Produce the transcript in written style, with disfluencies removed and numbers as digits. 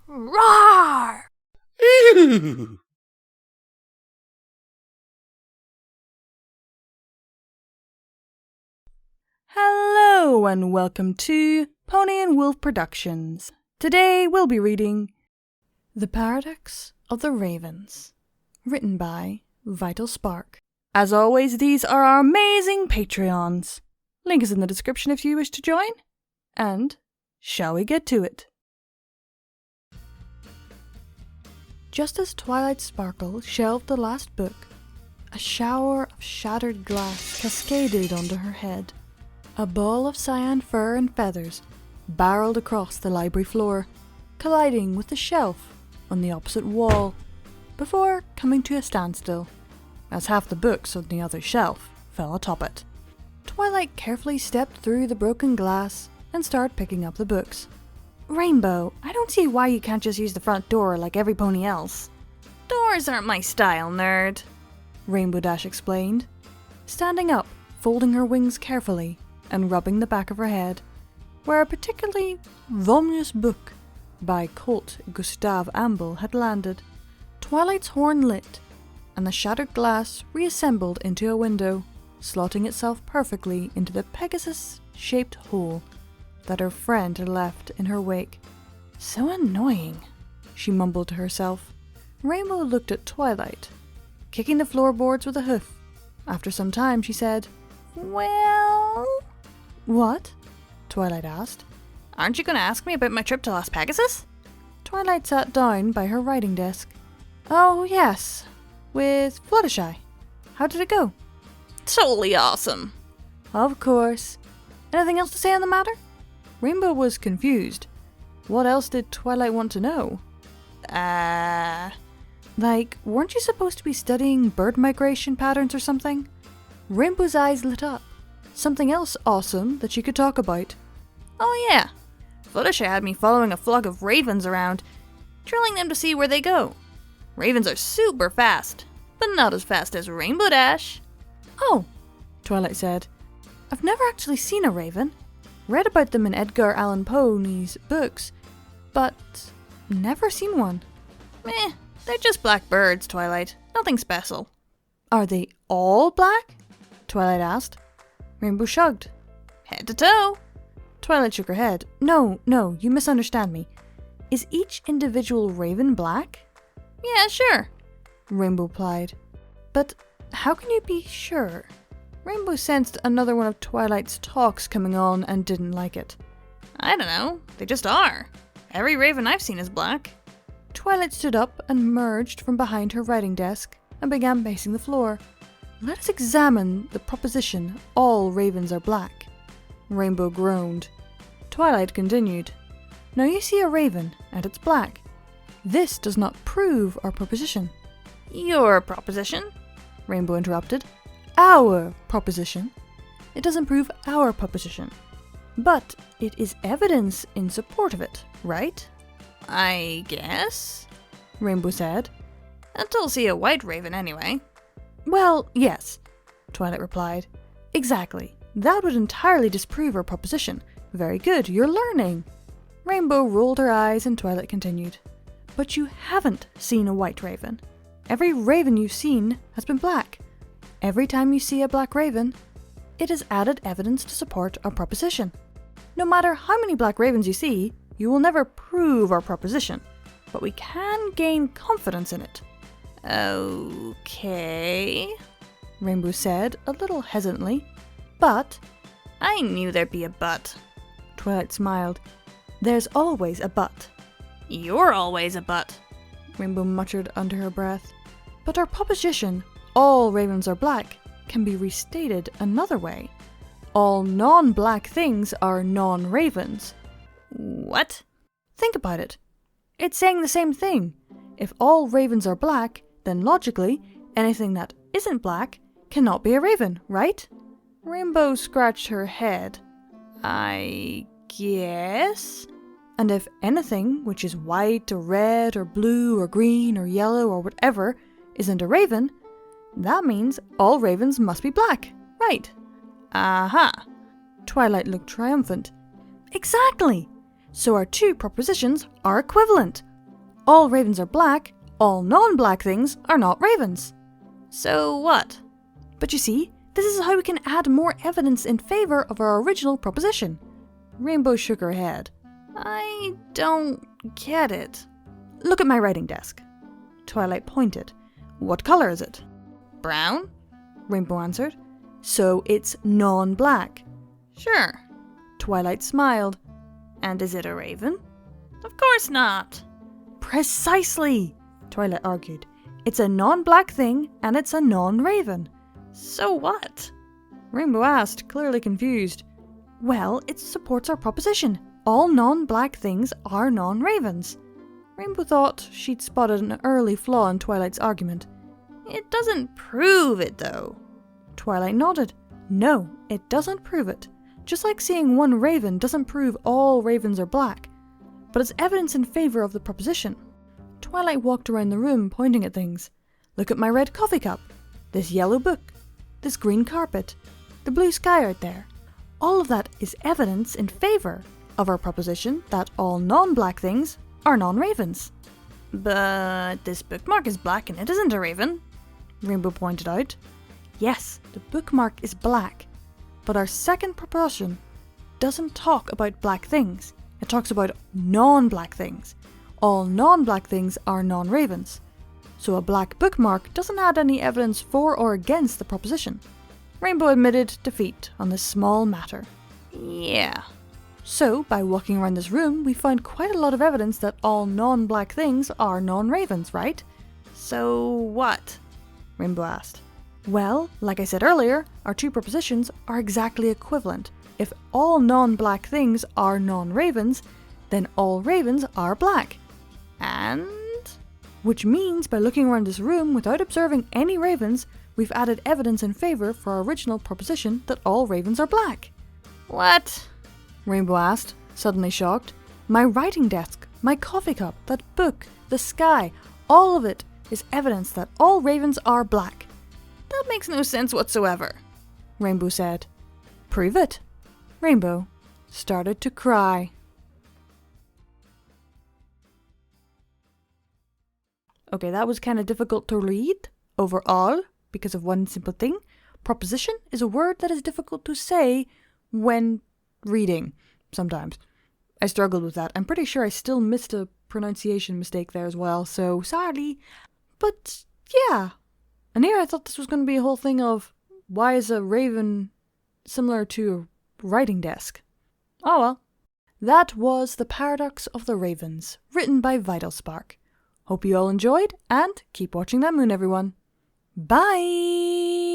Roar! Ew. Hello and welcome to Pony&Wolf Productions. Today we'll be reading The Paradox of the Ravens, written by VitalSpark. As always, these are our amazing Patreons. Link is in the description if you wish to join. And shall we get to it? Just as Twilight Sparkle shelved the last book, a shower of shattered glass cascaded onto her head. A ball of cyan fur and feathers barreled across the library floor, colliding with the shelf on the opposite wall, before coming to a standstill, as half the books on the other shelf fell atop it. Twilight carefully stepped through the broken glass and started picking up the books. Rainbow, I don't see why you can't just use the front door like every pony else. Doors aren't my style, nerd, Rainbow Dash explained, standing up, folding her wings carefully, and rubbing the back of her head, where a particularly voluminous book by Colt Gustav Amble had landed. Twilight's horn lit, and the shattered glass reassembled into a window, slotting itself perfectly into the Pegasus-shaped hole that her friend had left in her wake. So annoying, she mumbled to herself. Rainbow looked at Twilight, kicking the floorboards with a hoof. After some time she said, "Well..." "What?" Twilight asked. "Aren't you going to ask me about my trip to Las Pegasus?" Twilight sat down by her writing desk. "Oh, yes. With Fluttershy. How did it go?" "Totally awesome." "Of course. Anything else to say on the matter?" Rainbow was confused. What else did Twilight want to know? Like, weren't you supposed to be studying bird migration patterns or something? Rainbow's eyes lit up. Something else awesome that she could talk about. "Oh yeah. Fluttershy had me following a flock of ravens around, drilling them to see where they go. Ravens are super fast, but not as fast as Rainbow Dash." "Oh," Twilight said. "I've never actually seen a raven. Read about them in Edgar Allan Poe's books, but never seen one." They're just black birds, Twilight. Nothing special." "Are they all black?" Twilight asked. Rainbow shrugged. "Head to toe." Twilight shook her head. No, you misunderstand me. Is each individual raven black?" "Yeah, sure," Rainbow replied. "But how can you be sure?" Rainbow sensed another one of Twilight's talks coming on and didn't like it. "I don't know. They just are. Every raven I've seen is black." Twilight stood up and emerged from behind her writing desk and began pacing the floor. "Let us examine the proposition all ravens are black." Rainbow groaned. Twilight continued. "Now you see a raven, and it's black. This does not prove our proposition." "Your proposition?" Rainbow interrupted. "Our proposition. It doesn't prove our proposition. But it is evidence in support of it, right?" "I guess," Rainbow said. "Until see a white raven anyway." "Well, yes," Twilight replied. "Exactly. That would entirely disprove our proposition. Very good, you're learning." Rainbow rolled her eyes and Twilight continued. "But you haven't seen a white raven. Every raven you've seen has been black. Every time you see a black raven, it is added evidence to support our proposition. No matter how many black ravens you see, you will never prove our proposition, but we can gain confidence in it." "Okay," Rainbow said, a little hesitantly. "But..." "I knew there'd be a but." Twilight smiled. "There's always a but." "You're always a but," Rainbow muttered under her breath. "But our proposition, all ravens are black, can be restated another way. All non-black things are non-ravens." "What?" "Think about it. It's saying the same thing. If all ravens are black, then logically, anything that isn't black cannot be a raven, right?" Rainbow scratched her head. "I guess." "And if anything which is white or red or blue or green or yellow or whatever isn't a raven, that means all ravens must be black, right?" "Aha!" Twilight looked triumphant. "Exactly! So our two propositions are equivalent. all ravens are black, all non-black things are not ravens. So what? But you see, this is how we can add more evidence in favor of our original proposition. Rainbow shook her head. I don't get it. Look at my writing desk. Twilight pointed. What color is it? Brown? Rainbow answered. So it's non-black. Sure. Twilight smiled. And is it a raven? Of course not. Precisely, Twilight argued. It's a non-black thing and it's a non-raven. So what? Rainbow asked, clearly confused. Well, it supports our proposition. All non-black things are non-ravens. Rainbow thought she'd spotted an early flaw in Twilight's argument. It doesn't prove it, though. Twilight nodded. No, it doesn't prove it. Just like seeing one raven doesn't prove all ravens are black. But it's evidence in favor of the proposition. Twilight walked around the room, pointing at things. Look at my red coffee cup. This yellow book. This green carpet. The blue sky out there. All of that is evidence in favor of our proposition that all non-black things are non-ravens. But this bookmark is black and it isn't a raven, Rainbow pointed out. Yes, the bookmark is black, but our second proposition doesn't talk about black things. It talks about non-black things. All non-black things are non-ravens. So a black bookmark doesn't add any evidence for or against the proposition. Rainbow admitted defeat on this small matter. Yeah. So, by walking around this room, we find quite a lot of evidence that all non-black things are non-ravens, right? So what? Rainbow asked. Well, like I said earlier, our two propositions are exactly equivalent. If all non-black things are non-ravens, then all ravens are black. And? Which means by looking around this room without observing any ravens, we've added evidence in favor for our original proposition that all ravens are black. What? Rainbow asked, suddenly shocked. My writing desk, my coffee cup, that book, the sky, all of it is evidence that all ravens are black. That makes no sense whatsoever, Rainbow said. Prove it. Rainbow started to cry. Okay, that was kind of difficult to read overall because of one simple thing. Proposition is a word that is difficult to say when reading sometimes. I struggled with that. I'm pretty sure I still missed a pronunciation mistake there as well, so sorry. But yeah. And here I thought this was going to be a whole thing of why is a raven similar to a writing desk? Oh well. That was The Paradox of the Ravens, written by VitalSpark. Hope you all enjoyed, and keep watching that moon, everyone. Bye!